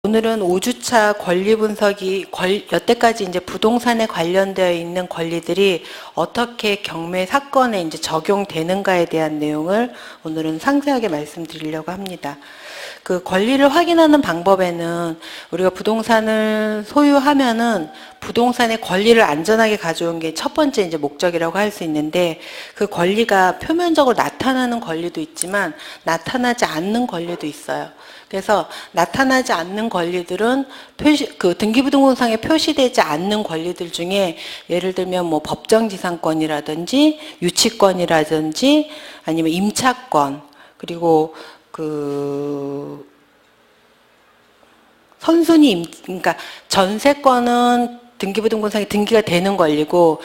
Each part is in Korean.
오늘은 5주차 권리 분석이 여태까지 이제 부동산에 관련되어 있는 권리들이 어떻게 경매 사건에 이제 적용되는가에 대한 내용을 오늘은 상세하게 말씀드리려고 합니다. 그 권리를 확인하는 방법에는 우리가 부동산을 소유하면은 부동산의 권리를 안전하게 가져온 게 첫 번째 이제 목적이라고 할 수 있는데, 그 권리가 표면적으로 나타나는 권리도 있지만 나타나지 않는 권리도 있어요. 그래서 나타나지 않는 권리들은 등기부등본상에 표시되지 않는 권리들 중에 예를 들면 뭐 법정지상권이라든지 유치권이라든지 아니면 임차권, 그리고 그러니까 전세권은 등기부등본상에 등기가 되는 권리고,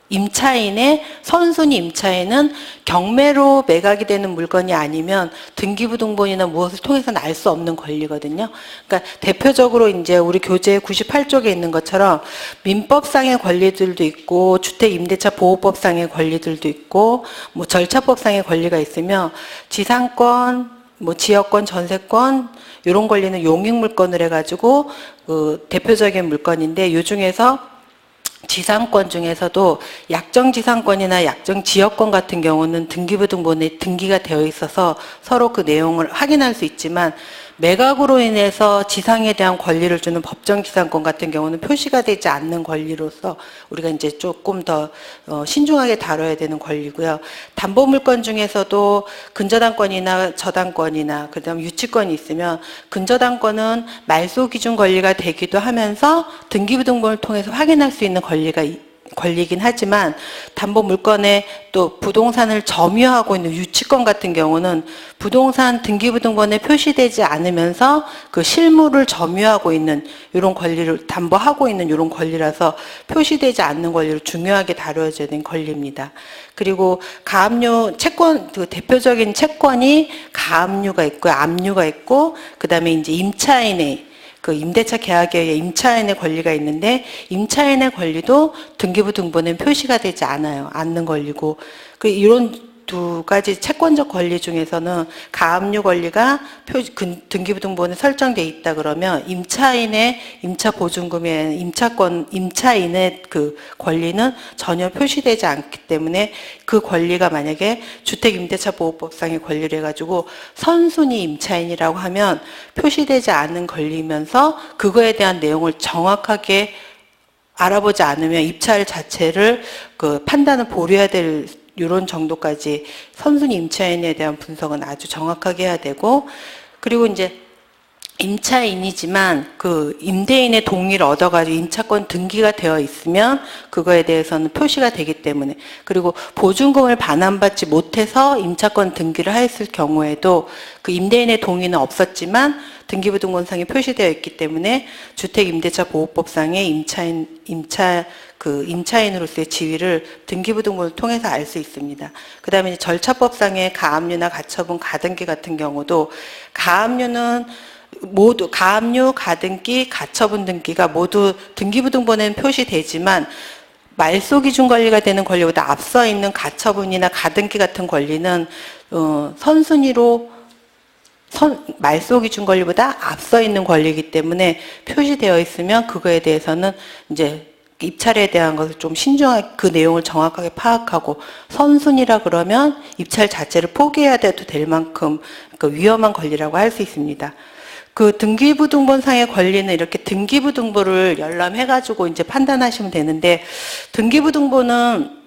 임차인의 선순위 임차인은 경매로 매각이 되는 물건이 아니면 등기부등본이나 무엇을 통해서는 알 수 없는 권리거든요. 그러니까 대표적으로 이제 우리 교재 98쪽에 있는 것처럼 민법상의 권리들도 있고 주택임대차 보호법상의 권리들도 있고 뭐 절차법상의 권리가 있으며, 지상권, 뭐 지역권, 전세권 이런 권리는 용익물권을 해가지고 대표적인 물건인데, 이 중에서 지상권 중에서도 약정지상권이나 약정지역권 같은 경우는 등기부등본에 등기가 되어 있어서 서로 그 내용을 확인할 수 있지만, 매각으로 인해서 지상에 대한 권리를 주는 법정지상권 같은 경우는 표시가 되지 않는 권리로서 우리가 이제 조금 더 신중하게 다뤄야 되는 권리고요. 담보물권 중에서도 근저당권이나 저당권이나 그다음 유치권이 있으면, 근저당권은 말소 기준 권리가 되기도 하면서 등기부등본을 통해서 확인할 수 있는 권리긴 하지만, 담보물권에 또 부동산을 점유하고 있는 유치권 같은 경우는 부동산 등기부등본에 표시되지 않으면서 그 실물을 점유하고 있는 이런 권리를 담보하고 있는 이런 권리라서 표시되지 않는 권리를 중요하게 다뤄야 되는 권리입니다. 그리고 가압류 채권, 그 대표적인 채권이 가압류가 있고 압류가 있고, 그다음에 이제 임차인의 그 임대차 계약에 의해 임차인의 권리가 있는데, 임차인의 권리도 등기부등본에 표시가 되지 않는 권리고, 이런 두 가지 채권적 권리 중에서는 가압류 권리가 등기부등본에 설정돼 있다 그러면, 임차인의 임차보증금에 임차인의 그 권리는 전혀 표시되지 않기 때문에, 그 권리가 만약에 주택임대차보호법상의 권리를 해가지고 선순위 임차인이라고 하면 표시되지 않은 권리면서 그거에 대한 내용을 정확하게 알아보지 않으면 입찰 자체를 판단을 보류해야 될 이런 정도까지 선순위 임차인에 대한 분석은 아주 정확하게 해야 되고, 그리고 이제 임차인이지만 그 임대인의 동의를 얻어가지고 임차권 등기가 되어 있으면 그거에 대해서는 표시가 되기 때문에, 그리고 보증금을 반환받지 못해서 임차권 등기를 했을 경우에도 그 임대인의 동의는 없었지만 등기부등본상에 표시되어 있기 때문에 주택임대차보호법상의 임차인으로서의 지위를 등기부등본을 통해서 알 수 있습니다. 그 다음에 절차법상의 가압류나 가처분, 가등기 같은 경우도 가압류, 가등기, 가처분 등기가 모두 등기부등본에는 표시되지만 말소 기준 권리가 되는 권리보다 앞서 있는 가처분이나 가등기 같은 권리는 말소 기준 권리보다 앞서 있는 권리이기 때문에 표시되어 있으면 그거에 대해서는 이제 입찰에 대한 것을 좀 신중하게 그 내용을 정확하게 파악하고, 선순위라 그러면 입찰 자체를 포기해야 돼도 될 만큼 위험한 권리라고 할 수 있습니다. 그 등기부등본상의 권리는 이렇게 등기부등본을 열람해가지고 이제 판단하시면 되는데, 등기부등본은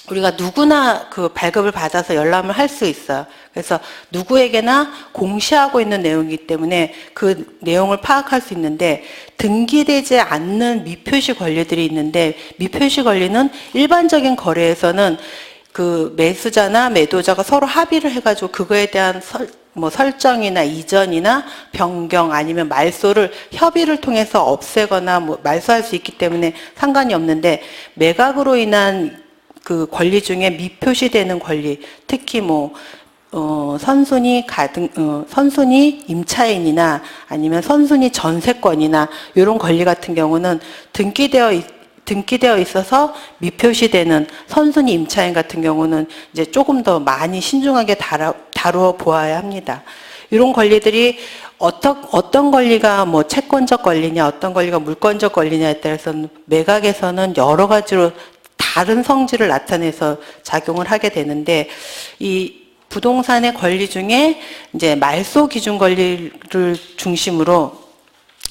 우리가 누구나 그 발급을 받아서 열람을 할 수 있어요. 그래서 누구에게나 공시하고 있는 내용이기 때문에 그 내용을 파악할 수 있는데, 등기되지 않는 미표시 권리들이 있는데, 미표시 권리는 일반적인 거래에서는 그 매수자나 매도자가 서로 합의를 해가지고 그거에 대한 설정이나 이전이나 변경 아니면 말소를 협의를 통해서 없애거나 말소할 수 있기 때문에 상관이 없는데, 매각으로 인한 그 권리 중에 미표시되는 권리, 특히 선순위 임차인이나 아니면 선순위 전세권이나 이런 권리 같은 경우는 등기되어 있어서 미표시되는 선순위 임차인 같은 경우는 이제 조금 더 많이 신중하게 다루어 보아야 합니다. 이런 권리들이 어떤 권리가 뭐 채권적 권리냐, 어떤 권리가 물권적 권리냐에 따라서 매각에서는 여러 가지로 다른 성질을 나타내서 작용을 하게 되는데, 이 부동산의 권리 중에 이제 말소 기준 권리를 중심으로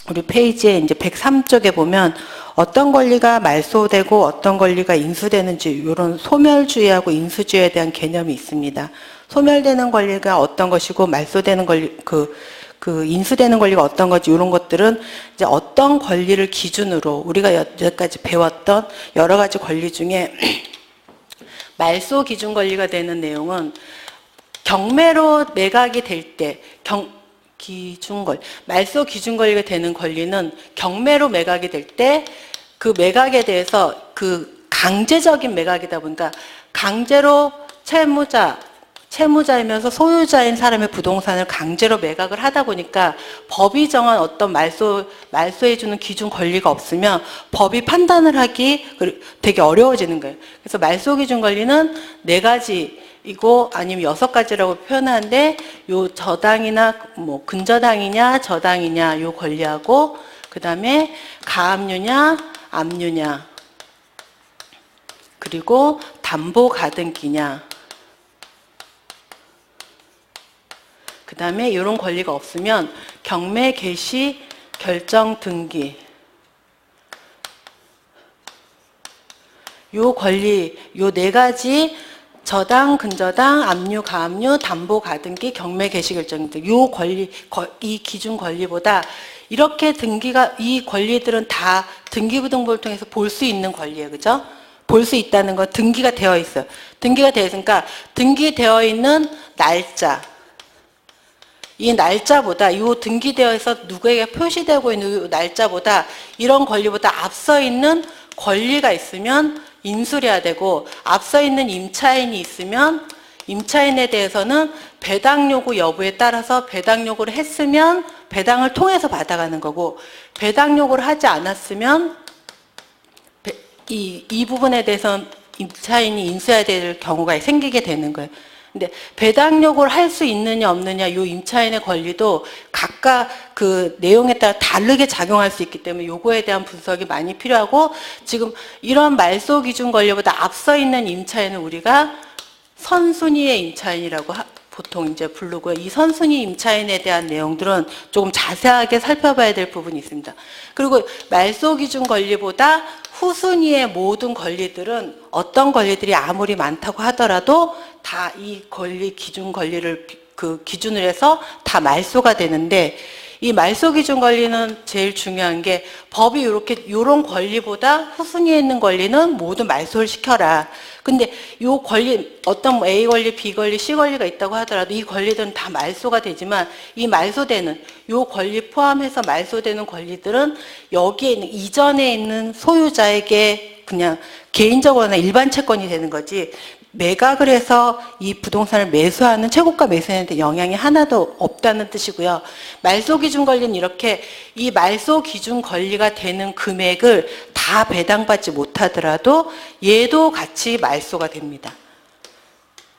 우리 페이지에 이제 103쪽에 보면 어떤 권리가 말소되고 어떤 권리가 인수되는지, 이런 소멸주의하고 인수주의에 대한 개념이 있습니다. 소멸되는 권리가 어떤 것이고 말소되는 권리, 인수되는 권리가 어떤 거지, 이런 것들은 이제 어떤 권리를 기준으로 우리가 여기까지 배웠던 여러 가지 권리 중에 말소 기준 권리가 되는 내용은 경매로 매각이 될 때, 말소 기준 권리가 되는 권리는 경매로 매각이 될 때 그 매각에 대해서 그 강제적인 매각이다 보니까 강제로 채무자이면서 소유자인 사람의 부동산을 강제로 매각을 하다 보니까 법이 정한 어떤 말소해주는 기준 권리가 없으면 법이 판단을 하기 되게 어려워지는 거예요. 그래서 말소 기준 권리는 4가지이고 아니면 6가지라고 표현하는데, 요 저당이나 뭐 근저당이냐 저당이냐 요 권리하고, 그 다음에 가압류냐 압류냐, 그리고 담보 가등기냐, 그 다음에 이런 권리가 없으면 경매 개시 결정 등기, 요 권리, 요 4가지 저당, 근저당, 압류, 가압류, 담보 가등기, 경매 개시 결정 등, 요 권리, 이 기준 권리보다 이렇게 이 권리들은 다 등기부등본을 통해서 볼 수 있는 권리예요. 그죠? 볼 수 있다는 건 등기가 되어 있어요. 등기가 되어 있으니까 등기되어 있는 날짜, 이 날짜보다, 이 등기되어 있어 누구에게 표시되고 있는 이 날짜보다, 이런 권리보다 앞서 있는 권리가 있으면 인수해야 되고, 앞서 있는 임차인이 있으면 임차인에 대해서는 배당 요구 여부에 따라서 배당 요구를 했으면 배당을 통해서 받아가는 거고, 배당 요구를 하지 않았으면 이 부분에 대해서는 임차인이 인수해야 될 경우가 생기게 되는 거예요. 근데 배당 요구를 할 수 있느냐 없느냐, 이 임차인의 권리도 각각 그 내용에 따라 다르게 작용할 수 있기 때문에 요거에 대한 분석이 많이 필요하고, 지금 이런 말소 기준 권리보다 앞서 있는 임차인은 우리가 선순위의 임차인이라고 보통 이제 부르고요. 이 선순위 임차인에 대한 내용들은 조금 자세하게 살펴봐야 될 부분이 있습니다. 그리고 말소 기준 권리보다 후순위의 모든 권리들은 어떤 권리들이 아무리 많다고 하더라도 다 이 기준 권리를 기준으로 해서 다 말소가 되는데, 이 말소 기준 권리는 제일 중요한 게 법이 요런 권리보다 후순위에 있는 권리는 모두 말소를 시켜라. 근데 요 권리, 어떤 A 권리, B 권리, C 권리가 있다고 하더라도 이 권리들은 다 말소가 되지만, 이 말소되는, 요 권리 포함해서 말소되는 권리들은 여기에 있는, 이전에 있는 소유자에게 그냥 개인적으로나 일반 채권이 되는 거지, 매각을 해서 이 부동산을 매수하는, 최고가 매수하는데 영향이 하나도 없다는 뜻이고요. 말소 기준 권리는 이렇게 이 말소 기준 권리가 되는 금액을 다 배당받지 못하더라도 얘도 같이 말소가 됩니다.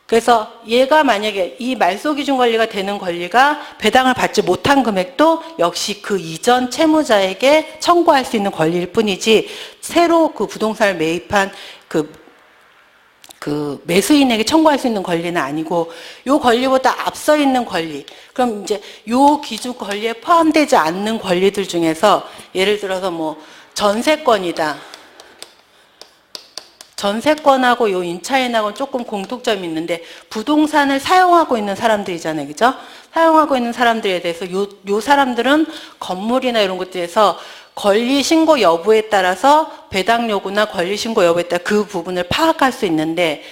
그래서 얘가 만약에 이 말소 기준 권리가 되는 권리가 배당을 받지 못한 금액도 역시 그 이전 채무자에게 청구할 수 있는 권리일 뿐이지, 새로 그 부동산을 매입한 그 매수인에게 청구할 수 있는 권리는 아니고, 요 권리보다 앞서 있는 권리, 그럼 이제 요 기준 권리에 포함되지 않는 권리들 중에서 예를 들어서 뭐 전세권이다. 전세권하고 요 임차인하고는 조금 공통점이 있는데, 부동산을 사용하고 있는 사람들이잖아요. 그죠? 사용하고 있는 사람들에 대해서 요 사람들은 건물이나 이런 것들에서 권리 신고 여부에 따라서 배당 요구나 권리 신고 여부에 따라 그 부분을 파악할 수 있는데,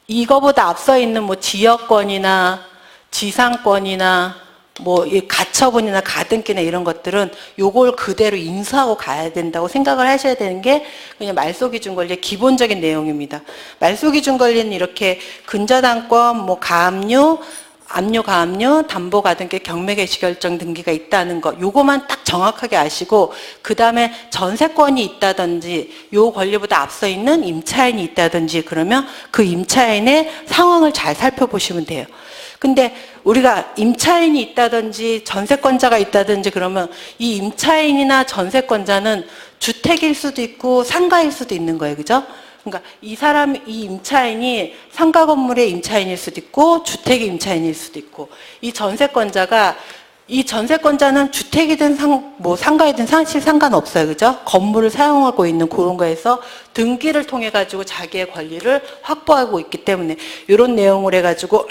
이거보다 앞서 있는 뭐 지역권이나 지상권이나 뭐 가처분이나 가등기나 이런 것들은 요걸 그대로 인수하고 가야 된다고 생각을 하셔야 되는 게 그냥 말소 기준 권리의 기본적인 내용입니다. 말소 기준 권리는 이렇게 근저당권, 뭐 가압류, 압류, 가압류, 담보 가등기, 경매 개시 결정 등기가 있다는 거, 요거만 딱 정확하게 아시고, 그 다음에 전세권이 있다든지 요 권리보다 앞서 있는 임차인이 있다든지, 그러면 그 임차인의 상황을 잘 살펴보시면 돼요. 근데 우리가 임차인이 있다든지 전세권자가 있다든지 그러면 이 임차인이나 전세권자는 주택일 수도 있고 상가일 수도 있는 거예요. 그죠? 그러니까 이 임차인이 상가 건물의 임차인일 수도 있고 주택의 임차인일 수도 있고 이 전세권자는 주택이든 상가이든 사실 상관없어요. 그죠? 건물을 사용하고 있는 그런 거에서 등기를 통해 가지고 자기의 권리를 확보하고 있기 때문에 이런 내용을 해 가지고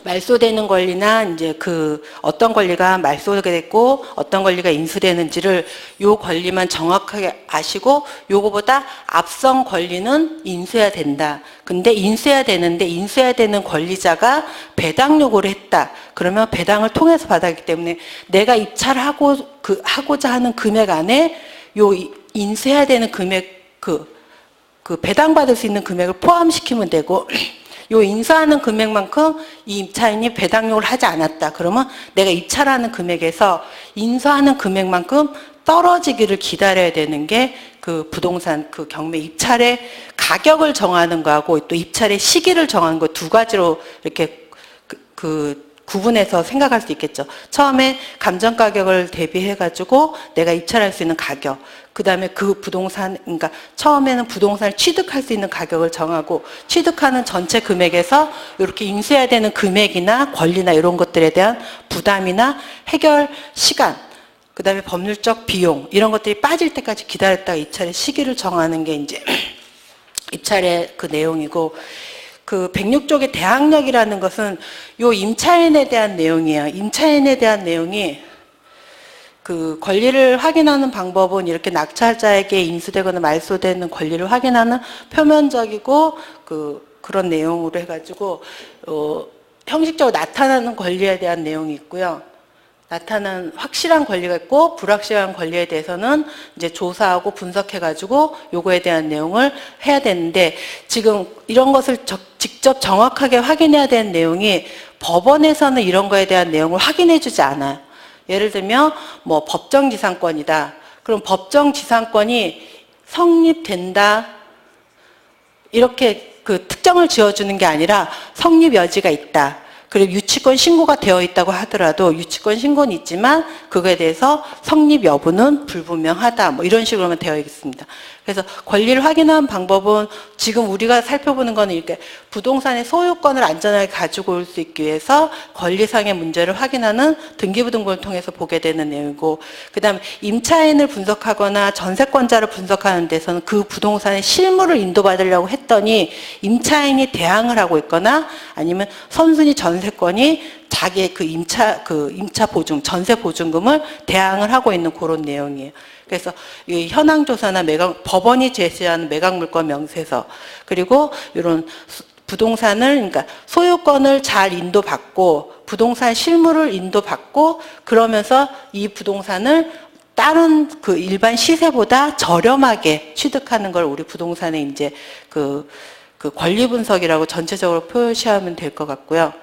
말소되는 권리나 이제 그 어떤 권리가 말소가 됐고 어떤 권리가 인수되는지를 요 권리만 정확하게 아시고 요거보다 앞선 권리는 인수해야 된다. 근데 인수해야 되는데 인수해야 되는 권리자가 배당 요구를 했다. 그러면 배당을 통해서 받았기 때문에 내가 입찰을 하고자 하는 금액 안에 요 인수해야 되는 금액 그 배당받을 수 있는 금액을 포함시키면 되고 요 인수하는 금액만큼 이 임차인이 배당 요구를 하지 않았다. 그러면 내가 입찰하는 금액에서 인수하는 금액만큼 떨어지기를 기다려야 되는 게 그 부동산 그 경매 입찰의 가격을 정하는 거하고 또 입찰의 시기를 정하는 거 두 가지로 이렇게 구분해서 생각할 수 있겠죠. 처음에 감정 가격을 대비해 가지고 내가 입찰할 수 있는 가격, 그 다음에 그 부동산, 그러니까 처음에는 부동산을 취득할 수 있는 가격을 정하고 취득하는 전체 금액에서 이렇게 인수해야 되는 금액이나 권리나 이런 것들에 대한 부담이나 해결 시간, 그 다음에 법률적 비용 이런 것들이 빠질 때까지 기다렸다가 입찰의 시기를 정하는 게 이제 입찰의 그 내용이고, 그 106쪽의 대항력이라는 것은 요 임차인에 대한 내용이에요. 임차인에 대한 내용이 그 권리를 확인하는 방법은 이렇게 낙찰자에게 인수되거나 말소되는 권리를 확인하는 표면적이고 그런 내용으로 해가지고 형식적으로 나타나는 권리에 대한 내용이 있고요. 나타나는 확실한 권리가 있고 불확실한 권리에 대해서는 이제 조사하고 분석해가지고 요거에 대한 내용을 해야 되는데, 지금 이런 것을 직접 정확하게 확인해야 되는 내용이 법원에서는 이런 거에 대한 내용을 확인해주지 않아요. 예를 들면 뭐 법정지상권이다. 그럼 법정지상권이 성립된다. 이렇게 그 특정을 지어주는 게 아니라 성립 여지가 있다. 그리고 유치권 신고가 되어 있다고 하더라도 유치권 신고는 있지만 그거에 대해서 성립 여부는 불분명하다. 뭐 이런 식으로만 되어 있습니다. 그래서 권리를 확인하는 방법은 지금 우리가 살펴보는 거는 이렇게 부동산의 소유권을 안전하게 가지고 올 수 있기 위해서 권리상의 문제를 확인하는 등기부등본을 통해서 보게 되는 내용이고, 그 다음에 임차인을 분석하거나 전세권자를 분석하는 데서는 그 부동산의 실물을 인도받으려고 했더니 임차인이 대항을 하고 있거나 아니면 선순위 전세권이 자기의 그 임차 보증, 전세 보증금을 대항을 하고 있는 그런 내용이에요. 그래서 이 현황조사나 법원이 제시하는 매각물권 명세서, 그리고 이런 부동산을, 그러니까 소유권을 잘 인도받고 부동산 실물을 인도받고 그러면서 이 부동산을 다른 그 일반 시세보다 저렴하게 취득하는 걸 우리 부동산의 이제 그 권리 분석이라고 전체적으로 표시하면 될 것 같고요.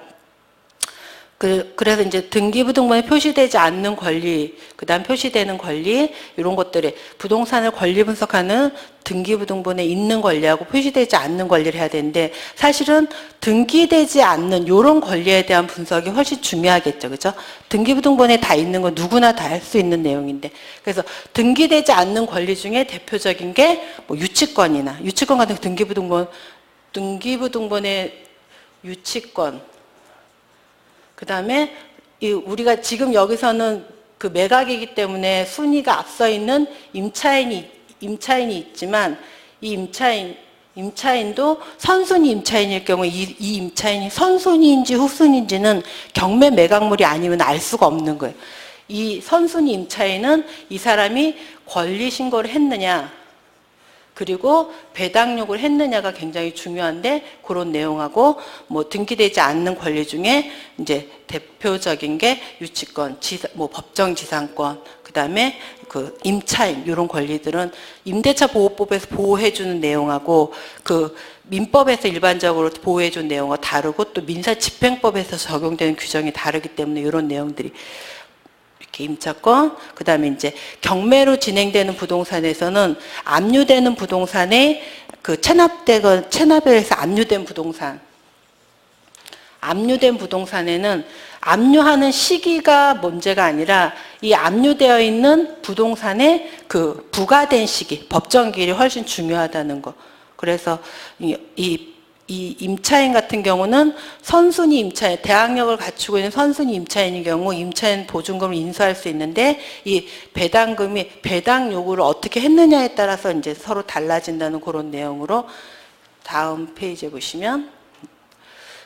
그래서 이제 등기부등본에 표시되지 않는 권리, 그 다음 표시되는 권리, 이런 것들이 부동산을 권리 분석하는 등기부등본에 있는 권리하고 표시되지 않는 권리를 해야 되는데, 사실은 등기되지 않는 이런 권리에 대한 분석이 훨씬 중요하겠죠. 그죠? 등기부등본에 다 있는 건 누구나 다 할 수 있는 내용인데, 그래서 등기되지 않는 권리 중에 대표적인 게 뭐 유치권 같은 등기부등본의 유치권, 그 다음에 우리가 지금 여기서는 그 매각이기 때문에 순위가 앞서 있는 임차인이 있지만 이 임차인도 선순위 임차인일 경우 이 임차인이 선순위인지 후순위인지는 경매 매각물이 아니면 알 수가 없는 거예요. 이 선순위 임차인은 이 사람이 권리 신고를 했느냐, 그리고 배당 요구를 했느냐가 굉장히 중요한데, 그런 내용하고 뭐 등기되지 않는 권리 중에 이제 대표적인 게 유치권, 뭐 법정지상권, 그다음에 그 임차인, 이런 권리들은 임대차 보호법에서 보호해주는 내용하고 그 민법에서 일반적으로 보호해주는 내용과 다르고 또 민사집행법에서 적용되는 규정이 다르기 때문에 이런 내용들이 임차권, 그 다음에 이제 경매로 진행되는 부동산에서는 압류되는 부동산에 그 체납에 의해서 압류된 부동산, 압류된 부동산에는 압류하는 시기가 문제가 아니라 이 압류되어 있는 부동산의 그 부과된 시기, 법정 기일이 훨씬 중요하다는 거. 그래서 이 임차인 같은 경우는 선순위 임차인, 대항력을 갖추고 있는 선순위 임차인의 경우 임차인 보증금을 인수할 수 있는데 이 배당금이 배당 요구를 어떻게 했느냐에 따라서 이제 서로 달라진다는 그런 내용으로 다음 페이지에 보시면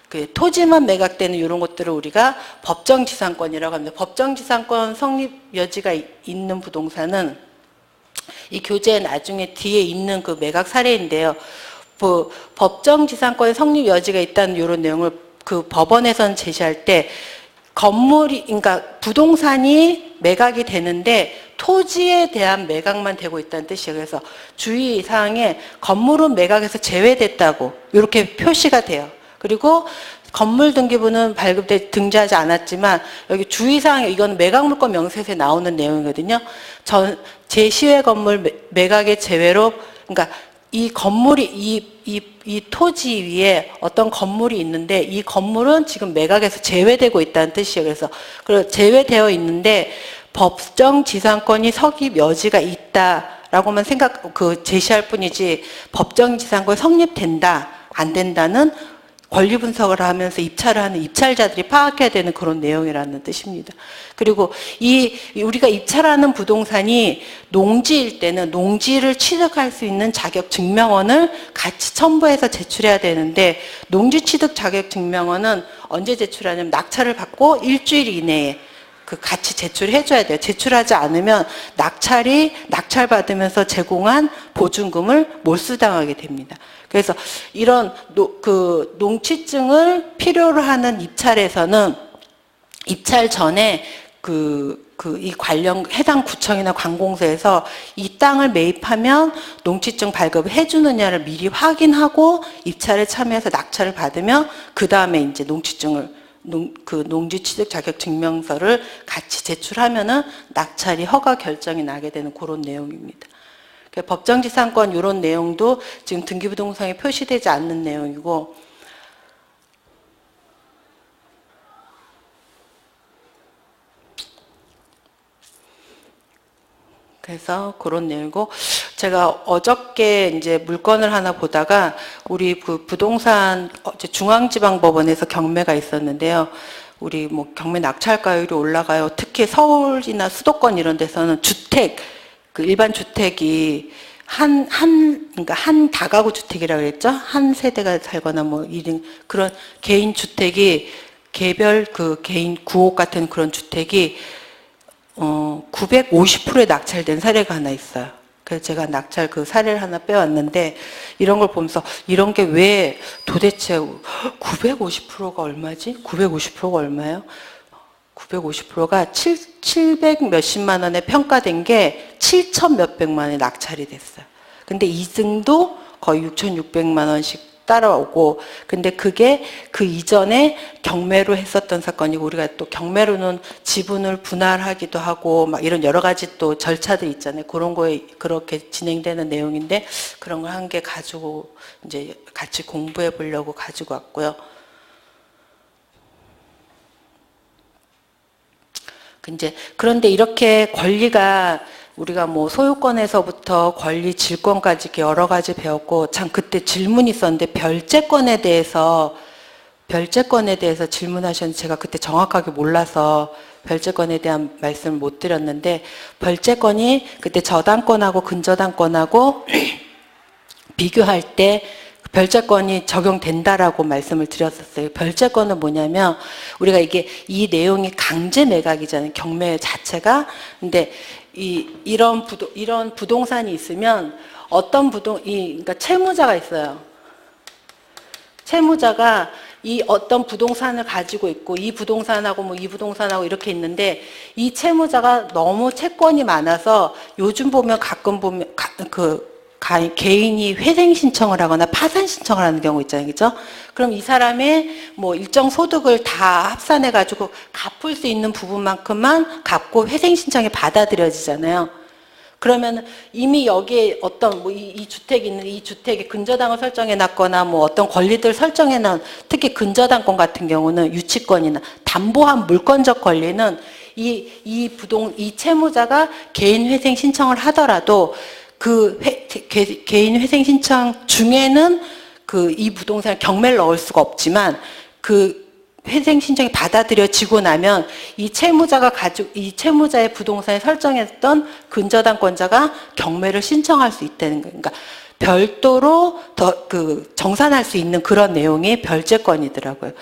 그 토지만 매각되는 이런 것들을 우리가 법정지상권이라고 합니다. 법정지상권 성립 여지가 있는 부동산은 이 교재에 나중에 뒤에 있는 그 매각 사례인데요. 그 법정지상권의 성립 여지가 있다는 이런 내용을 그 법원에서는 제시할 때 건물이, 그러니까 부동산이 매각이 되는데 토지에 대한 매각만 되고 있다는 뜻이에요. 그래서 주의사항에 건물은 매각에서 제외됐다고 이렇게 표시가 돼요. 그리고 건물 등기부는 발급돼 등재하지 않았지만 여기 주의사항에 이건 매각물권 명세서에 나오는 내용이거든요. 제시외 건물 매각의 제외로, 그러니까 이 건물이 이 토지 위에 어떤 건물이 있는데 이 건물은 지금 매각에서 제외되고 있다는 뜻이에요. 그래서 제외되어 있는데 법정지상권이 성립 여지가 있다라고만 제시할 뿐이지 법정지상권이 성립된다 안 된다는 권리 분석을 하면서 입찰을 하는 입찰자들이 파악해야 되는 그런 내용이라는 뜻입니다. 그리고 우리가 입찰하는 부동산이 농지일 때는 농지를 취득할 수 있는 자격 증명원을 같이 첨부해서 제출해야 되는데 농지 취득 자격 증명원은 언제 제출하냐면 낙찰을 받고 일주일 이내에 그 같이 제출해 줘야 돼요. 제출하지 않으면 낙찰 받으면서 제공한 보증금을 몰수당하게 됩니다. 그래서 이런 농취증을 필요로 하는 입찰에서는 입찰 전에 이 관련 해당 구청이나 관공서에서 이 땅을 매입하면 농취증 발급을 해주느냐를 미리 확인하고 입찰에 참여해서 낙찰을 받으면 그 다음에 이제 농지 취득 자격 증명서를 같이 제출하면은 낙찰이 허가 결정이 나게 되는 그런 내용입니다. 법정지상권 이런 내용도 지금 등기부등본상에 표시되지 않는 내용이고, 그래서 그런 내용이고, 제가 어저께 이제 물건을 하나 보다가 우리 그 부동산 중앙지방법원에서 경매가 있었는데요. 우리 뭐 경매 낙찰가율이 올라가요. 특히 서울이나 수도권 이런 데서는 그 일반 주택이 그러니까 한 다가구 주택이라고 그랬죠? 한 세대가 살거나 뭐 그런 개인 주택이 개별 그 개인 구옥 같은 그런 주택이 950%에 낙찰된 사례가 하나 있어요. 그래서 제가 낙찰 그 사례를 하나 빼왔는데 이런 걸 보면서 이런 게 왜 도대체 950%가 얼마지? 950%가 얼마예요? 950%가 700 몇십만 원에 평가된 게 7천 몇백만 원에 낙찰이 됐어요. 근데 이승도 거의 6,600만 원씩 따라오고, 근데 그게 그 이전에 경매로 했었던 사건이고, 우리가 또 경매로는 지분을 분할하기도 하고 막 이런 여러 가지 또 절차들 있잖아요. 그런 거에 그렇게 진행되는 내용인데 그런 걸 한 개 가지고 이제 같이 공부해 보려고 가지고 왔고요. 그런데 이렇게 권리가 우리가 뭐 소유권에서부터 권리, 질권까지 이렇게 여러 가지 배웠고, 참 그때 질문이 있었는데 별채권에 대해서 질문하셨는데 제가 그때 정확하게 몰라서 별채권에 대한 말씀을 못 드렸는데, 별채권이 그때 저당권하고 근저당권하고 비교할 때 별채권이 적용된다라고 말씀을 드렸었어요. 별채권은 뭐냐면 우리가 이 내용이 강제 매각이잖아요. 경매 자체가. 근데 이런 부동산이 있으면 그러니까 채무자가 있어요. 채무자가 이 어떤 부동산을 가지고 있고 이 부동산하고 뭐 이 부동산하고 이렇게 있는데 이 채무자가 너무 채권이 많아서 요즘 보면 가끔 보면 개인이 회생 신청을 하거나 파산 신청을 하는 경우 있잖아요. 그죠? 그럼 이 사람의 뭐 일정 소득을 다 합산해 가지고 갚을 수 있는 부분만큼만 갚고 회생 신청이 받아들여지잖아요. 그러면 이미 여기에 어떤 뭐 이 주택이 있는 이 주택에 근저당을 설정해 놨거나 뭐 어떤 권리들 설정해 놓은 특히 근저당권 같은 경우는 유치권이나 담보한 물권적 권리는 이 채무자가 개인 회생 신청을 하더라도 그 개인 회생 신청 중에는 그 이 부동산을 경매를 넣을 수가 없지만 그 회생 신청이 받아들여지고 나면 이 채무자의 부동산에 설정했던 근저당권자가 경매를 신청할 수 있다는 거예요. 그러니까 별도로 정산할 수 있는 그런 내용이 별제권이더라고요.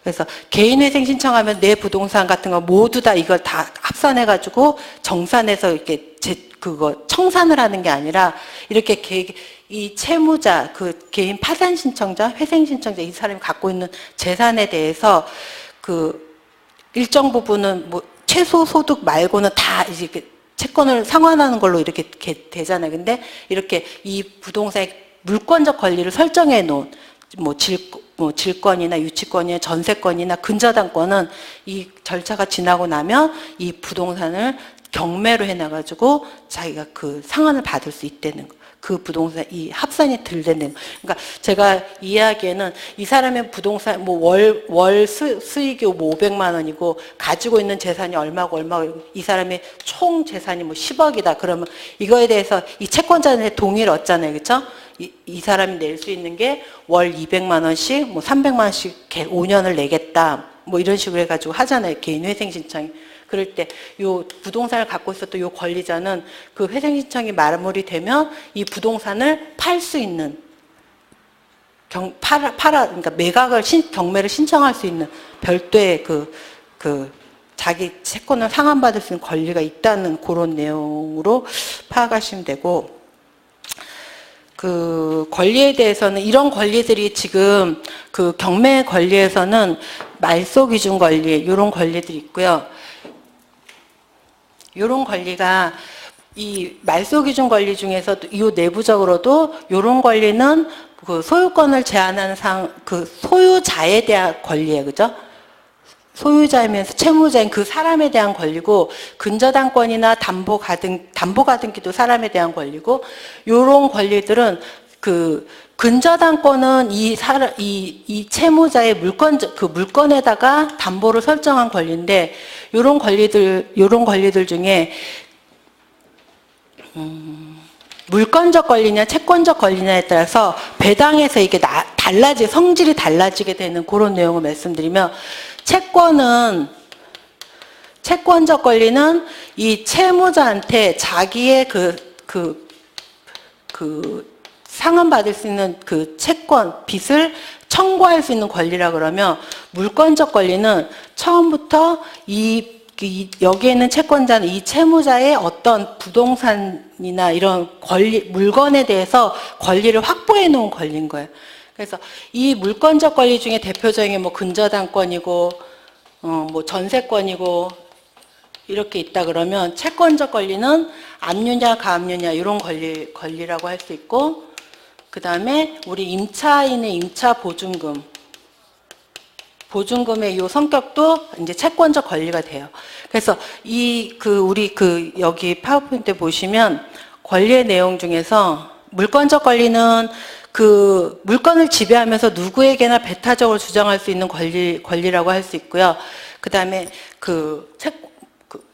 그래서 개인 회생 신청하면 내 부동산 같은 거 모두 다 이걸 다 합산해가지고 정산해서 이렇게 그거 청산을 하는 게 아니라 이렇게 이 채무자, 그 개인 파산 신청자, 회생 신청자 이 사람이 갖고 있는 재산에 대해서 그 일정 부분은 뭐 최소 소득 말고는 다 이제 채권을 상환하는 걸로 이렇게 되잖아요. 근데 이렇게 이 부동산의 물권적 권리를 설정해 놓은 뭐 질권이나 유치권이나 전세권이나 근저당권은 이 절차가 지나고 나면 이 부동산을 경매로 해놔가지고 자기가 그 상환을 받을 수 있다는 거. 그 부동산 이 합산이 들되는. 그러니까 제가 이야기에는 이 사람의 부동산 뭐 월 수익이 뭐 500만 원이고 가지고 있는 재산이 얼마고 이 사람의 총 재산이 뭐 10억이다. 그러면 이거에 대해서 이 채권자의 동의를 얻잖아요, 그렇죠? 이 사람이 낼 수 있는 게 월 200만 원씩 뭐 300만 원씩 5년을 내겠다. 뭐 이런 식으로 해가지고 하잖아요, 개인 회생 신청이. 그럴 때 요 부동산을 갖고 있었던 요 권리자는 그 회생 신청이 마무리되면 이 부동산을 팔 수 있는 그러니까 매각을 경매를 신청할 수 있는 별도의 자기 채권을 상환받을 수 있는 권리가 있다는 그런 내용으로 파악하시면 되고, 그 권리에 대해서는 이런 권리들이 지금 그 경매 권리에서는 말소 기준 권리 이런 권리들이 있고요. 이런 권리가 이 말소 기준 권리 중에서도 이 내부적으로도 이런 권리는 그 소유권을 제한하는 그 소유자에 대한 권리예요, 그죠? 소유자이면서 채무자인 그 사람에 대한 권리고, 근저당권이나 담보가등기도 사람에 대한 권리고, 이런 권리들은 그 근저당권은 이 채무자의 물건에다가 담보를 설정한 권리인데, 이런 권리들 중에 물권적 권리냐 채권적 권리냐에 따라서 배당에서 이게 성질이 달라지게 되는 그런 내용을 말씀드리면, 채권적 권리는 이 채무자한테 자기의 상환받을 수 있는 그 빚을 청구할 수 있는 권리라 그러면, 물권적 권리는 처음부터 여기에는 채권자는 이 채무자의 어떤 부동산이나 이런 물건에 대해서 권리를 확보해 놓은 권리인 거예요. 그래서 이 물권적 권리 중에 대표적인 뭐 근저당권이고, 뭐 전세권이고, 이렇게 있다 그러면 채권적 권리는 압류냐 가압류냐 이런 권리라고 할 수 있고, 그 다음에 우리 임차인의 임차 보증금의 이 성격도 이제 채권적 권리가 돼요. 그래서 우리 여기 파워포인트 보시면 권리의 내용 중에서 물권적 권리는 그 물건을 지배하면서 누구에게나 배타적으로 주장할 수 있는 권리라고 할 수 있고요. 그 다음에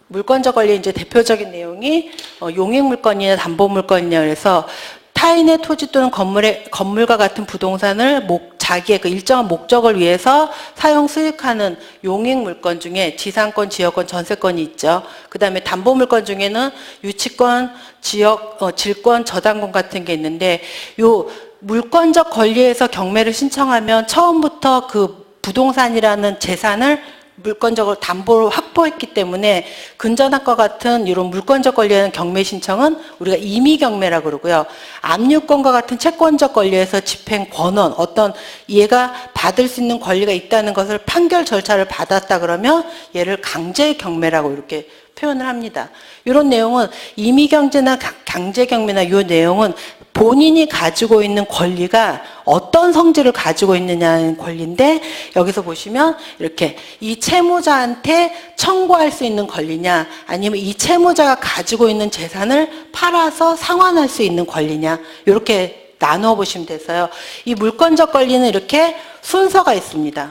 물권적 권리의 이제 대표적인 내용이 용익물건이나 담보물건이냐 그래서 타인의 토지 또는 건물과 같은 부동산을 자기의 그 일정한 목적을 위해서 사용 수익하는 용익물건 중에 지상권, 지역권, 전세권이 있죠. 그 다음에 담보물건 중에는 유치권, 질권, 저당권 같은 게 있는데, 요 물권적 권리에서 경매를 신청하면 처음부터 그 부동산이라는 재산을 물권적으로 담보로 확보했기 때문에 근저당과 같은 이런 물권적 권리에는 경매 신청은 우리가 임의경매라고 그러고요. 압류권과 같은 채권적 권리에서 집행 권원, 어떤 얘가 받을 수 있는 권리가 있다는 것을 판결 절차를 받았다 그러면 얘를 강제경매라고 이렇게 표현을 합니다. 이런 내용은 임의경제나 강제경매나 이 내용은 본인이 가지고 있는 권리가 어떤 성질을 가지고 있느냐는 권리인데, 여기서 보시면 이렇게 이 채무자한테 청구할 수 있는 권리냐, 아니면 이 채무자가 가지고 있는 재산을 팔아서 상환할 수 있는 권리냐, 이렇게 나누어 보시면 돼서요. 이 물권적 권리는 이렇게 순서가 있습니다.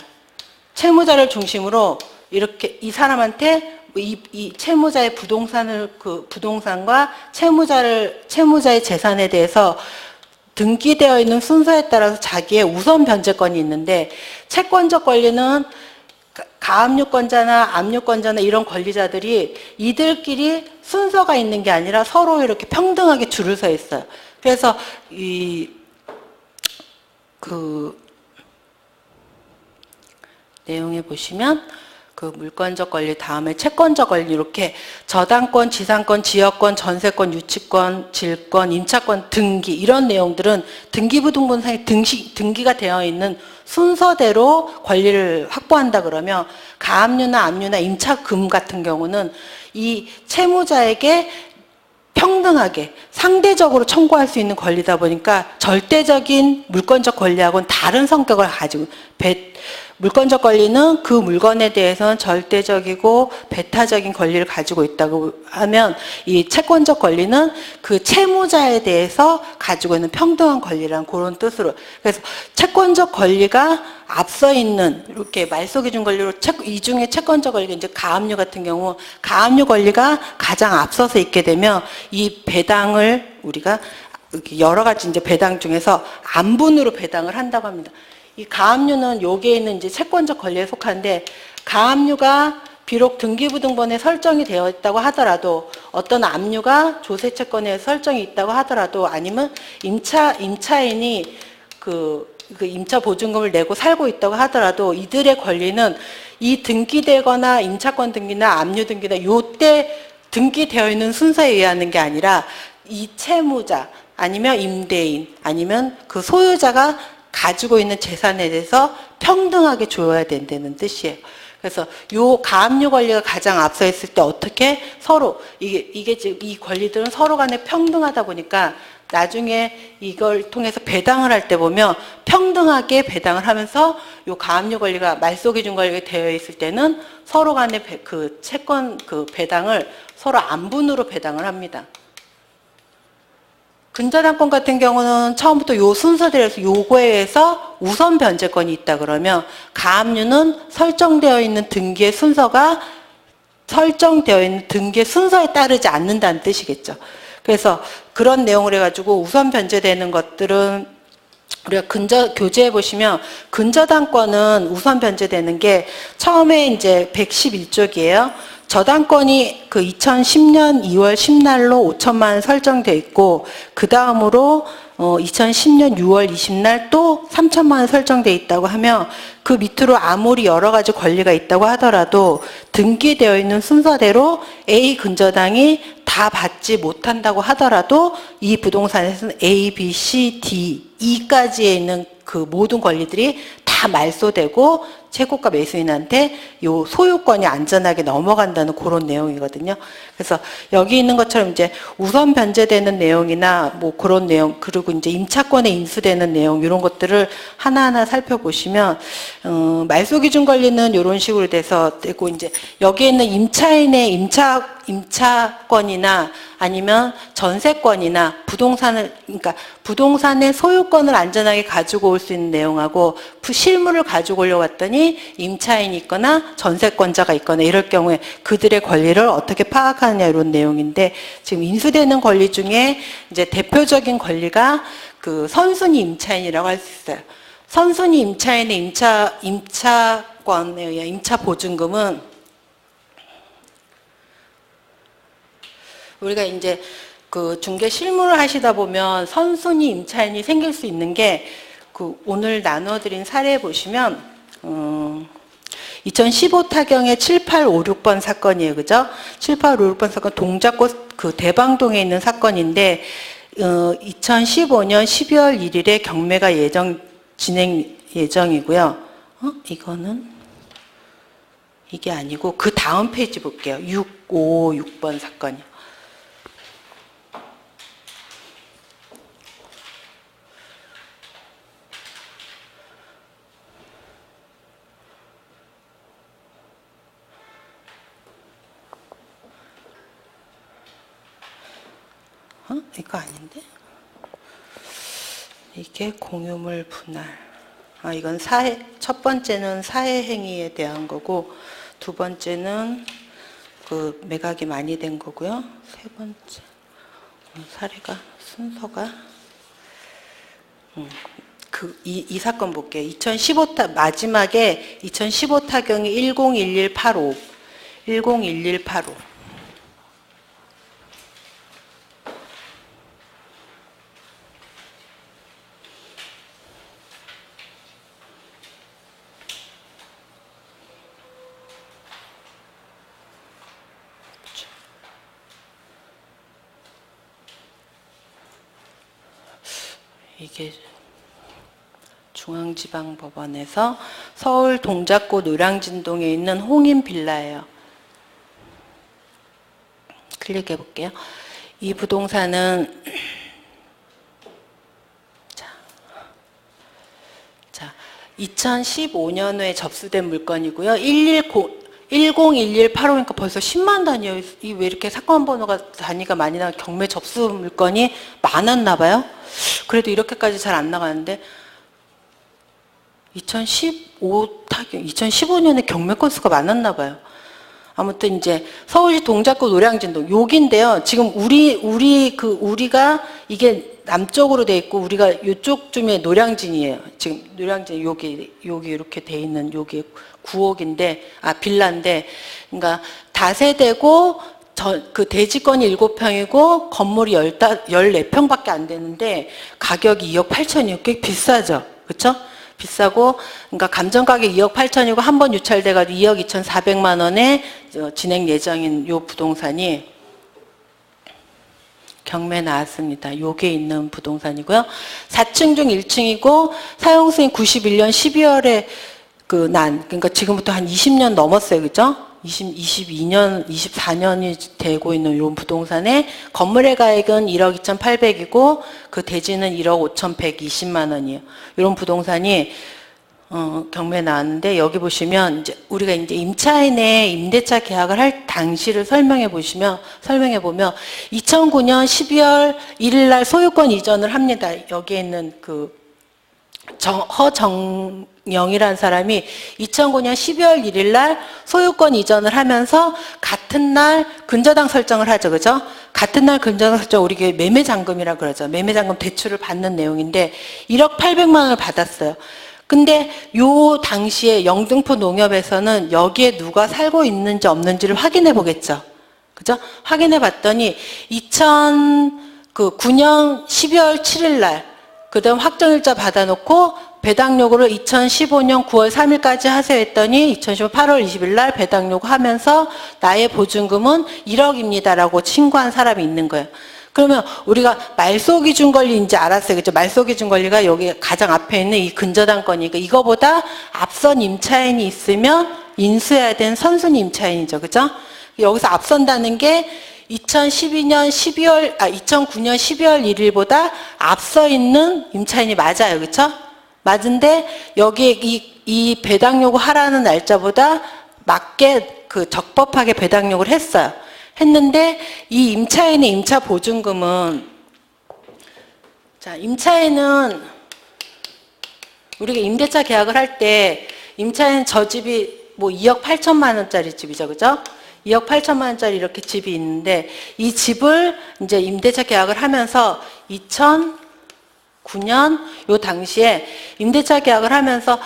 채무자를 중심으로 이렇게 이 사람한테 이 채무자의 부동산과 채무자의 재산에 대해서 등기되어 있는 순서에 따라서 자기의 우선 변제권이 있는데, 채권적 권리는 가압류권자나 압류권자나 이런 권리자들이 이들끼리 순서가 있는 게 아니라 서로 이렇게 평등하게 줄을 서 있어요. 그래서 내용에 보시면 그 물권적 권리 다음에 채권적 권리, 이렇게 저당권, 지상권, 지역권, 전세권, 유치권, 질권, 임차권, 등기, 이런 내용들은 등기부등본상에 등기가 되어 있는 순서대로 권리를 확보한다 그러면, 가압류나 압류나 임차금 같은 경우는 이 채무자에게 평등하게 상대적으로 청구할 수 있는 권리다 보니까 절대적인 물권적 권리하고는 다른 성격을 가지고, 물권적 권리는 그 물건에 대해서는 절대적이고 배타적인 권리를 가지고 있다고 하면, 이 채권적 권리는 그 채무자에 대해서 가지고 있는 평등한 권리라는 그런 뜻으로, 그래서 채권적 권리가 앞서 있는, 이렇게 말소기준 권리로 이 중에 채권적 권리가 이제 가압류 같은 경우, 가압류 권리가 가장 앞서서 있게 되면 이 배당을 우리가 여러 가지 이제 배당 중에서 안분으로 배당을 한다고 합니다. 이 가압류는 여기에 있는 이제 채권적 권리에 속하는데, 가압류가 비록 등기부등본에 설정이 되어 있다고 하더라도, 어떤 압류가 조세채권에 설정이 있다고 하더라도, 아니면 임차인이 그 임차 보증금을 내고 살고 있다고 하더라도, 이들의 권리는 이 등기되거나 임차권 등기나 압류 등기나 요때 등기되어 있는 순서에 의하는 게 아니라, 이 채무자 아니면 임대인 아니면 그 소유자가 가지고 있는 재산에 대해서 평등하게 줘야 된다는 뜻이에요. 그래서 요 가압류 권리가 가장 앞서 있을 때 어떻게 서로 이게 지금 이 권리들은 서로 간에 평등하다 보니까 나중에 이걸 통해서 배당을 할 때 보면 평등하게 배당을 하면서 요 가압류 권리가 말소기준 권리가 되어 있을 때는 서로 간에 그 채권 그 배당을 서로 안분으로 배당을 합니다. 근저당권 같은 경우는 처음부터 요 순서대로서 요거에 의해서 우선 변제권이 있다 그러면, 가압류는 설정되어 있는 등기의 순서가 설정되어 있는 등기의 순서에 따르지 않는다는 뜻이겠죠. 그래서 그런 내용을 해가지고 우선 변제되는 것들은 우리가 교재에 보시면 근저당권은 우선 변제되는 게 처음에 이제 111쪽이에요. 저당권이 그 2010년 2월 10날로 5천만 원 설정돼 있고, 그 다음으로 2010년 6월 20날 또 3천만 원 설정돼 있다고 하면, 그 밑으로 아무리 여러 가지 권리가 있다고 하더라도 등기되어 있는 순서대로 A 근저당이 다 받지 못한다고 하더라도 이 부동산에서는 A, B, C, D, E까지에 있는 그 모든 권리들이 다 말소되고 채권가 매수인한테 요 소유권이 안전하게 넘어간다는 그런 내용이거든요. 그래서 여기 있는 것처럼 이제 우선 변제되는 내용이나 뭐 그런 내용, 그리고 이제 임차권에 인수되는 내용, 이런 것들을 하나하나 살펴보시면, 말소기준 권리는 이런 식으로 돼서 되고, 이제 여기에 있는 임차인의 임차권이나 아니면 전세권이나 그러니까 부동산의 소유권을 안전하게 가지고 올 수 있는 내용하고, 실물을 가지고 오려고 했더니 임차인이 있거나 전세권자가 있거나 이럴 경우에 그들의 권리를 어떻게 파악하느냐, 이런 내용인데, 지금 인수되는 권리 중에 이제 대표적인 권리가 그 선순위 임차인이라고 할 수 있어요. 선순위 임차인의 임차권에 의한 임차 보증금은, 우리가 이제 그 중개 실무를 하시다 보면 선순위 임차인이 생길 수 있는 게, 그 오늘 나눠드린 사례 보시면 2015 타경의 7856번 사건이에요. 그죠? 7856번 사건, 동작구 그 대방동에 있는 사건인데, 2015년 12월 1일에 경매가 진행 예정이고요. 이거는 이게 아니고 그 다음 페이지 볼게요. 656번 사건이요. 이거 아닌데? 이게 공유물 분할. 이건 첫 번째는 사회 행위에 대한 거고, 두 번째는 그 매각이 많이 된 거고요. 세 번째 사례가 순서가 이 사건 볼게요. 2015 마지막에 2015 타경이 101185 101185 이게 중앙지방법원에서 서울 동작구 노량진동에 있는 홍인 빌라예요. 클릭해 볼게요. 이 부동산은 자 2015년에 접수된 물건이고요. 101185니까 벌써 10만 단위예요. 이 왜 이렇게 사건 번호가 단위가 많이 나와? 경매 접수 물건이 많았나 봐요. 그래도 이렇게까지 잘 안 나가는데 2015년에 경매 건수가 많았나 봐요. 아무튼 이제 서울시 동작구 노량진동 여기인데요. 지금 우리가 이게 남쪽으로 돼 있고 우리가 이쪽쯤에 노량진이에요. 지금 노량진 여기 이렇게 돼 있는 여기 9억인데 빌라인데 그러니까 다세대고 그 대지권이 7평이고 건물이 14평밖에 안 되는데 가격이 2억 8천이요. 꽤 비싸죠. 그렇죠? 비싸고 그러니까 감정가격 2억 8천이고 한 번 유찰돼가지고 2억 2,400만 원에 진행 예정인 요 부동산이 경매 나왔습니다. 요게 있는 부동산이고요. 4층 중 1층이고 사용승인 91년 12월에 그러니까 지금부터 한 20년 넘었어요. 그죠? 22년, 24년이 되고 있는 이 부동산에 건물의 가액은 1억 2,800이고 그 대지는 1억 5,120만 원이에요. 이런 부동산이 경매에 나왔는데 여기 보시면 이제 우리가 이제 임차인의 임대차 계약을 할 당시를 설명해 보면 2009년 12월 1일 날 소유권 이전을 합니다. 여기에 있는 허정영이라는 사람이 2009년 12월 1일 날 소유권 이전을 하면서 같은 날 근저당 설정을 하죠. 그죠? 같은 날 근저당 설정 우리 매매잔금이라고 그러죠. 매매잔금 대출을 받는 내용인데 1억 800만 원을 받았어요. 근데 요 당시에 영등포 농협에서는 여기에 누가 살고 있는지 없는지를 확인해 보겠죠. 그죠? 확인해 봤더니 2009년 12월 7일 날 그다음 확정일자 받아놓고 배당 요구를 2015년 9월 3일까지 하세요 했더니 2015년 8월 20일 날 배당 요구하면서 나의 보증금은 1억입니다라고 신고한 사람이 있는 거예요. 그러면 우리가 말소기준 권리인지 알았어요. 그죠? 말소기준 권리가 여기 가장 앞에 있는 이 근저당권이니까 이거보다 앞선 임차인이 있으면 인수해야 되는 선순위 임차인이죠. 그죠? 여기서 앞선다는 게 2009년 12월 1일보다 앞서 있는 임차인이 맞아요. 그렇죠? 맞은데 여기에 이 배당 요구 하라는 날짜보다 맞게 적법하게 배당 요구를 했는데 이 임차인의 임차 보증금은 임차인은 우리가 임대차 계약을 할 때 임차인 저 집이 뭐 2억 8천만 원짜리 집이죠. 그죠? 2억 8천만 원짜리 이렇게 집이 있는데 이 집을 이제 임대차 계약을 하면서 2009년 요 당시에 임대차 계약을 하면서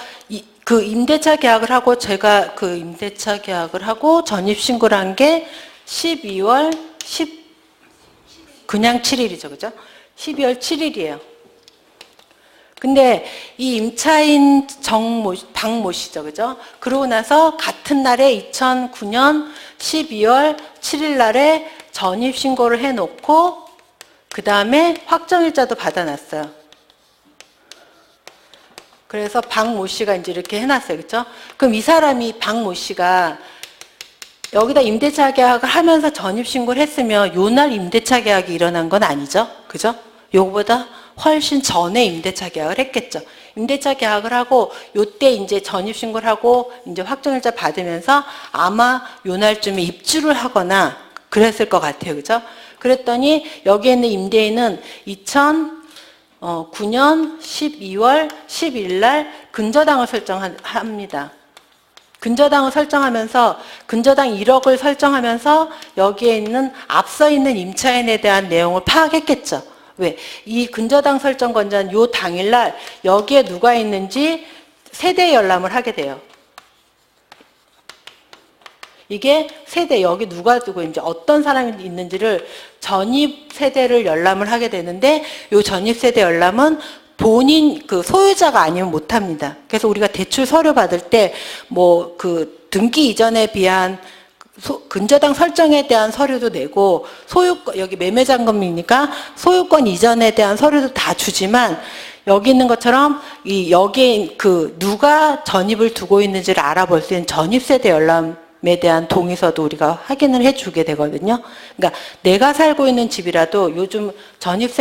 그 임대차 계약을 하고 제가 그 임대차 계약을 하고 전입신고를 한 게 12월 10 그냥 7일이죠. 그죠? 12월 7일이에요. 근데 이 임차인 박모 씨죠. 그죠? 그러고 나서 같은 날에 2009년 12월 7일 날에 전입신고를 해놓고 그 다음에 확정일자도 받아놨어요. 그래서 박모 씨가 이제 이렇게 해놨어요. 그죠? 그럼 이 사람이 박모 씨가 여기다 임대차 계약을 하면서 전입신고를 했으면 요날 임대차 계약이 일어난 건 아니죠. 그죠? 요거보다 훨씬 전에 임대차 계약을 했겠죠. 임대차 계약을 하고 요때 이제 전입신고를 하고 이제 확정일자 받으면서 아마 요 날쯤에 입주를 하거나 그랬을 것 같아요. 그죠? 그랬더니 여기에 있는 임대인은 2009년 12월 10일 날 근저당을 설정합니다. 근저당을 설정하면서 근저당 1억을 설정하면서 여기에 있는 앞서 있는 임차인에 대한 내용을 파악했겠죠. 왜? 이 근저당 설정 권자는 요 당일날 여기에 누가 있는지 세대 열람을 하게 돼요. 이게 세대, 여기 누가 두고 이제 어떤 사람이 있는지를 전입 세대를 열람을 하게 되는데 요 전입 세대 열람은 본인 그 소유자가 아니면 못 합니다. 그래서 우리가 대출 서류 받을 때 뭐 그 등기 이전에 비한 근저당 설정에 대한 서류도 내고 소유권, 여기 매매잔금이니까 소유권 이전에 대한 서류도 다 주지만 여기 있는 것처럼 여기에 그 누가 전입을 두고 있는지를 알아볼 수 있는 전입세대 열람에 대한 동의서도 우리가 확인을 해주게 되거든요. 그러니까 내가 살고 있는 집이라도 요즘 전입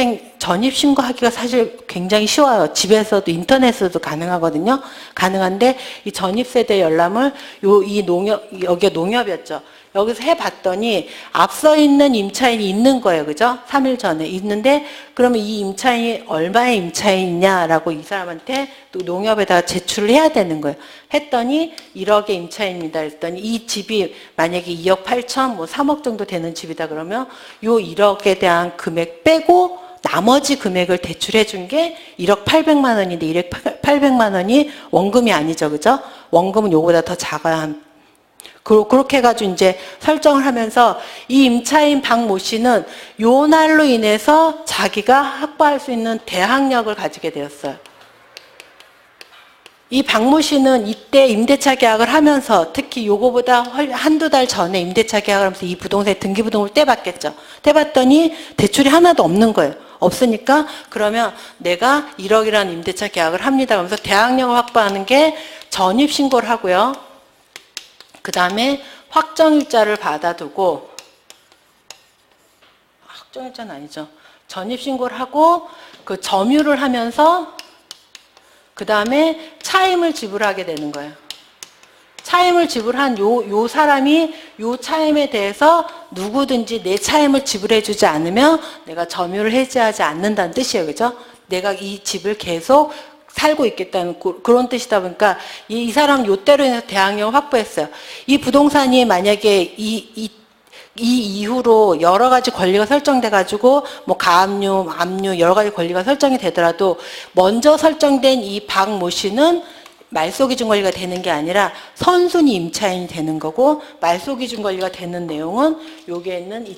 신고하기가 사실 굉장히 쉬워요. 집에서도 인터넷으로도 가능하거든요. 가능한데 이 전입세대 열람을 여기가 농협이었죠. 여기서 해봤더니 앞서 있는 임차인이 있는 거예요. 그죠? 3일 전에 있는데 그러면 이 임차인이 얼마의 임차인이냐라고 이 사람한테 또 농협에다가 제출을 해야 되는 거예요. 했더니 1억의 임차인입니다. 했더니 이 집이 만약에 2억 8천, 뭐 3억 정도 되는 집이다 그러면 요 1억에 대한 금액 빼고 나머지 금액을 대출해 준 게 1억 800만 원인데 1억 800만 원이 원금이 아니죠. 그죠? 원금은 요거보다 더 작아야 한 그렇게 해가지고 이제 설정을 하면서 이 임차인 박모 씨는 요 날로 인해서 자기가 확보할 수 있는 대항력을 가지게 되었어요. 이 박모 씨는 이때 임대차 계약을 하면서 특히 요거보다 한두 달 전에 임대차 계약을 하면서 이 부동산에 등기부등본을 떼봤겠죠. 떼봤더니 대출이 하나도 없는 거예요. 없으니까 그러면 내가 1억이라는 임대차 계약을 합니다. 그러면서 대항력을 확보하는 게 전입신고를 하고요. 그 다음에 확정일자를 받아두고, 확정일자는 아니죠. 전입신고를 하고 그 점유를 하면서 그 다음에 차임을 지불하게 되는 거예요. 차임을 지불한 요 사람이 요 차임에 대해서 누구든지 내 차임을 지불해주지 않으면 내가 점유를 해지하지 않는다는 뜻이에요. 그죠? 내가 이 집을 계속 살고 있겠다는 그런 뜻이다 보니까 이 사람은 요때로 인해서 대항력을 확보했어요. 이 부동산이 만약에 이 이후로 여러 가지 권리가 설정돼 가지고 뭐 가압류, 압류 여러 가지 권리가 설정이 되더라도 먼저 설정된 이 박모 씨는 말소기준 권리가 되는 게 아니라 선순위 임차인이 되는 거고 말소기준 권리가 되는 내용은 여기에 있는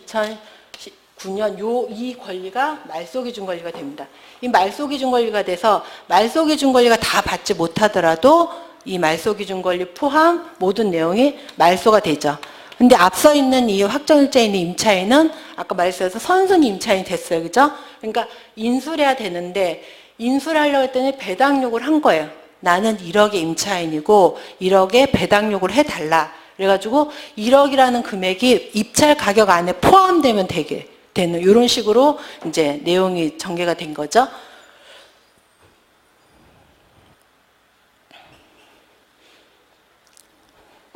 2009년 이 권리가 말소기준 권리가 됩니다. 이 말소기준 권리가 돼서 말소기준 권리가 다 받지 못하더라도 이 말소기준 권리 포함 모든 내용이 말소가 되죠. 근데 앞서 있는 이 확정일자에 있는 임차인은 아까 말씀드려서 선순위 임차인이 됐어요. 그죠? 그러니까 인수를 해야 되는데 인수를 하려고 했더니 배당 요구를 한 거예요. 나는 1억의 임차인이고 1억의 배당 요구를 해달라. 그래가지고 1억이라는 금액이 입찰 가격 안에 포함되면 되게 되는 이런 식으로 이제 내용이 전개가 된 거죠.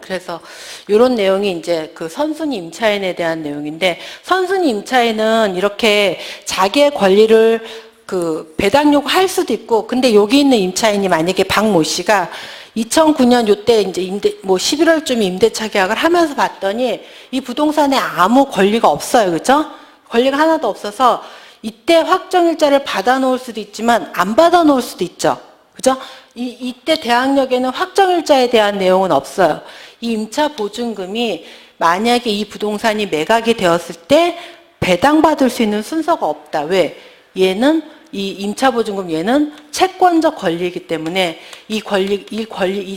그래서 이런 내용이 이제 그 선순위 임차인에 대한 내용인데 선순위 임차인은 이렇게 자기의 권리를 그 배당 요구할 수도 있고 근데 여기 있는 임차인이 만약에 박모 씨가 2009년 요때 이제 11월쯤 임대차 계약을 하면서 봤더니 이 부동산에 아무 권리가 없어요. 그죠? 권리가 하나도 없어서 이때 확정일자를 받아 놓을 수도 있지만 안 받아 놓을 수도 있죠. 그죠? 이때 대항력에는 확정일자에 대한 내용은 없어요. 이 임차 보증금이 만약에 이 부동산이 매각이 되었을 때 배당받을 수 있는 순서가 없다. 왜? 얘는 이 임차 보증금 얘는 채권적 권리이기 때문에 이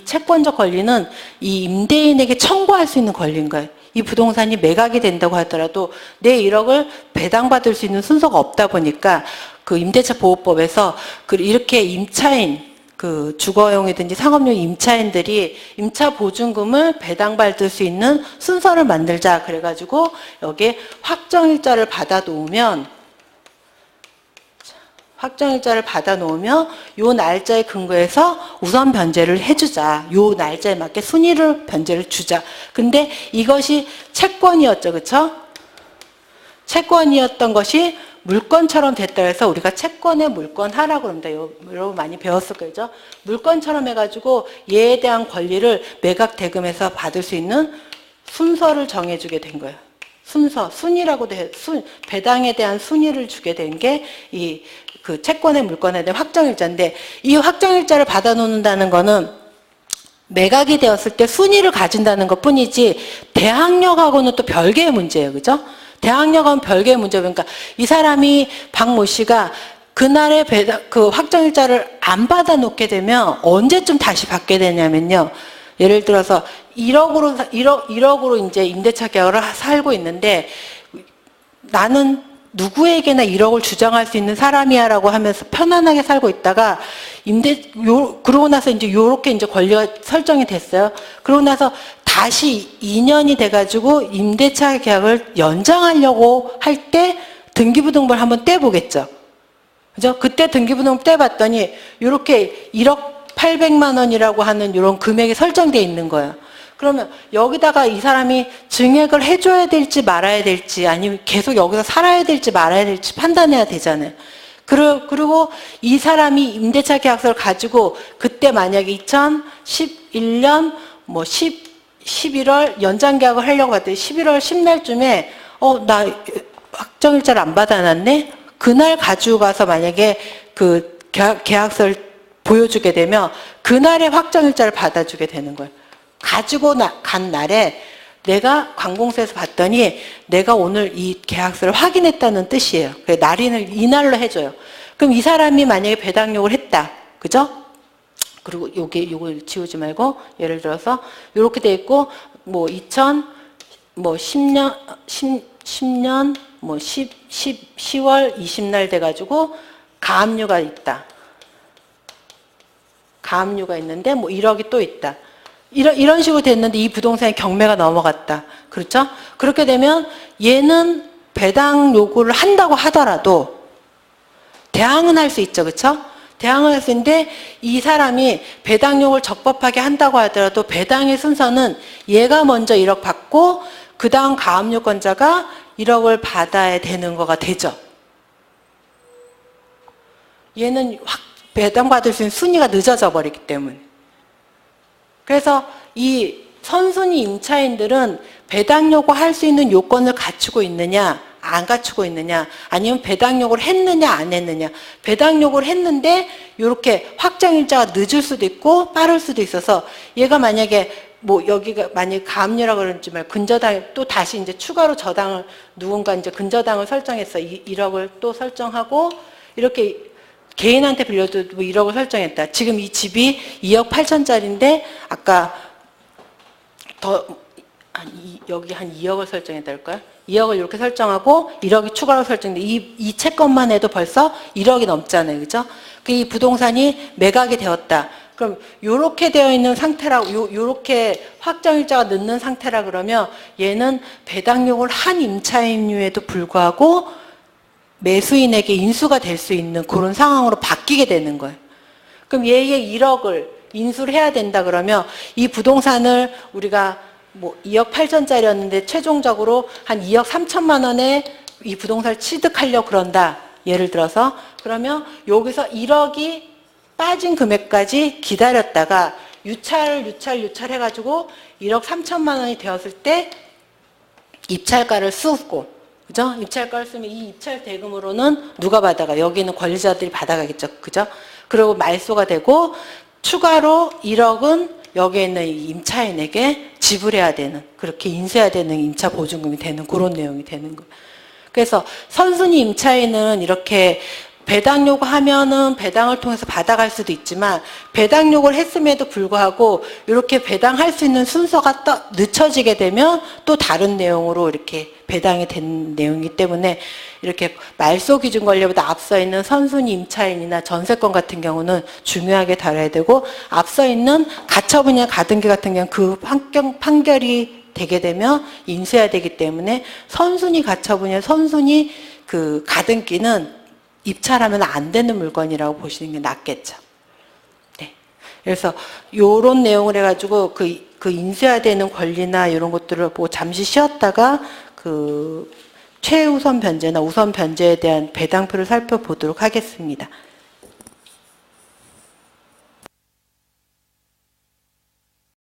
채권적 권리는 이 임대인에게 청구할 수 있는 권리인 거예요. 이 부동산이 매각이 된다고 하더라도 내 1억을 배당받을 수 있는 순서가 없다 보니까 그 임대차 보호법에서 이렇게 임차인 그 주거용이든지 상업용 임차인들이 임차 보증금을 배당받을 수 있는 순서를 만들자 그래가지고 여기에 확정일자를 받아 놓으면 요 날짜에 근거해서 우선 변제를 해주자. 요 날짜에 맞게 순위를 변제를 주자. 근데 이것이 채권이었죠. 그쵸? 채권이었던 것이 물건처럼 됐다 해서 우리가 채권의 물권하라고 합니다. 여러분 많이 배웠을 거죠. 물건처럼 해가지고 얘에 대한 권리를 매각 대금에서 받을 수 있는 순서를 정해주게 된 거예요. 순서, 순위라고도 해, 배당에 대한 순위를 주게 된 게 그 채권의 물건에 대한 확정일자인데, 이 확정일자를 받아놓는다는 거는 매각이 되었을 때 순위를 가진다는 것 뿐이지 대항력하고는 또 별개의 문제예요. 그죠? 대항력은 별개의 문제예요. 그러니까 이 사람이 박모 씨가 그날의 그 확정일자를 안 받아놓게 되면 언제쯤 다시 받게 되냐면요. 예를 들어서 1억으로 이제 임대차 계약을 살고 있는데 나는 누구에게나 1억을 주장할 수 있는 사람이야 라고 하면서 편안하게 살고 있다가 그러고 나서 이제 요렇게 이제 권리가 설정이 됐어요. 그러고 나서 다시 2년이 돼가지고 임대차 계약을 연장하려고 할 때 등기부등본을 한번 떼보겠죠. 그죠? 그때 등기부등본 떼봤더니 요렇게 1억 800만 원이라고 하는 이런 금액이 설정되어 있는 거예요. 그러면 여기다가 이 사람이 증액을 해줘야 될지 말아야 될지 아니면 계속 여기서 살아야 될지 말아야 될지 판단해야 되잖아요. 그리고 이 사람이 임대차 계약서를 가지고 그때 만약에 2011년 11월 연장 계약을 하려고 봤더니 11월 10날쯤에 나 확정일자를 안 받아놨네? 그날 가지고 가서 만약에 그 계약서를 보여주게 되면 그날의 확정일자를 받아주게 되는 거예요. 가지고 간 날에 내가 관공서에서 봤더니 내가 오늘 이 계약서를 확인했다는 뜻이에요. 그래서 날인을 이날로 해줘요. 그럼 이 사람이 만약에 배당 요구를 했다. 그죠? 그리고 요걸 지우지 말고 예를 들어서 요렇게 돼 있고 10년 10월 20날 돼가지고 가압류가 있다. 가압류가 있는데 1억이 또 있다. 이런 식으로 됐는데 이 부동산의 경매가 넘어갔다. 그렇죠? 그렇게 되면 얘는 배당 요구를 한다고 하더라도 대항은 할 수 있죠. 그렇죠? 대항은 할 수 있는데 이 사람이 배당 요구를 적법하게 한다고 하더라도 배당의 순서는 얘가 먼저 1억 받고 그 다음 가압류권자가 1억을 받아야 되는 거가 되죠. 얘는 배당받을 수 있는 순위가 늦어져 버리기 때문에. 그래서 이 선순위 임차인들은 배당 요구할 수 있는 요건을 갖추고 있느냐 안 갖추고 있느냐 아니면 배당 요구를 했느냐 안 했느냐. 배당 요구를 했는데 이렇게 확정일자가 늦을 수도 있고 빠를 수도 있어서 얘가 만약에 여기가 만약에 가압류라고 그러지 말고 근저당 또 다시 이제 추가로 저당을 누군가 이제 근저당을 설정했어. 1억을 또 설정하고 이렇게 개인한테 빌려도 1억을 설정했다. 지금 이 집이 2억 8천짜리인데 아까 여기 한 2억을 설정했달까요? 2억을 이렇게 설정하고 1억이 추가로 설정돼. 이 채권만 해도 벌써 1억이 넘잖아요. 그죠? 이 부동산이 매각이 되었다. 그럼 요렇게 되어 있는 상태라 요렇게 확정일자가 늦는 상태라 그러면 얘는 배당 요구를 한 임차인임에도 불구하고 매수인에게 인수가 될 수 있는 그런 상황으로 바뀌게 되는 거예요. 그럼 얘의 1억을 인수를 해야 된다 그러면 이 부동산을 우리가 2억 8천짜리였는데 최종적으로 한 2억 3천만 원에 이 부동산을 취득하려고 그런다. 예를 들어서 그러면 여기서 1억이 빠진 금액까지 기다렸다가 유찰 해가지고 1억 3천만 원이 되었을 때 입찰가를 쓰고 그죠? 입찰가를 쓰면 이 입찰 대금으로는 누가 받아가? 여기는 권리자들이 받아가겠죠. 그죠? 그리고 말소가 되고 추가로 1억은 여기에 있는 임차인에게 지불해야 되는 그렇게 인수해야 되는 임차 보증금이 되는 그런 내용이 되는 거예요. 그래서 선순위 임차인은 이렇게 배당 요구하면은 배당을 통해서 받아갈 수도 있지만 배당 요구를 했음에도 불구하고 이렇게 배당할 수 있는 순서가 또 늦춰지게 되면 또 다른 내용으로 이렇게 배당이 된 내용이기 때문에 이렇게 말소 기준 권리보다 앞서 있는 선순위 임차인이나 전세권 같은 경우는 중요하게 다뤄야 되고 앞서 있는 가처분이나 가등기 같은 경우는 그 판결이 되게 되면 인수해야 되기 때문에 선순위 가처분이나 선순위 그 가등기는 입찰하면 안 되는 물건이라고 보시는 게 낫겠죠. 네. 그래서 요런 내용을 해가지고 그 인수해야 되는 권리나 이런 것들을 보고 잠시 쉬었다가 그 최우선 변제나 우선 변제에 대한 배당표를 살펴보도록 하겠습니다.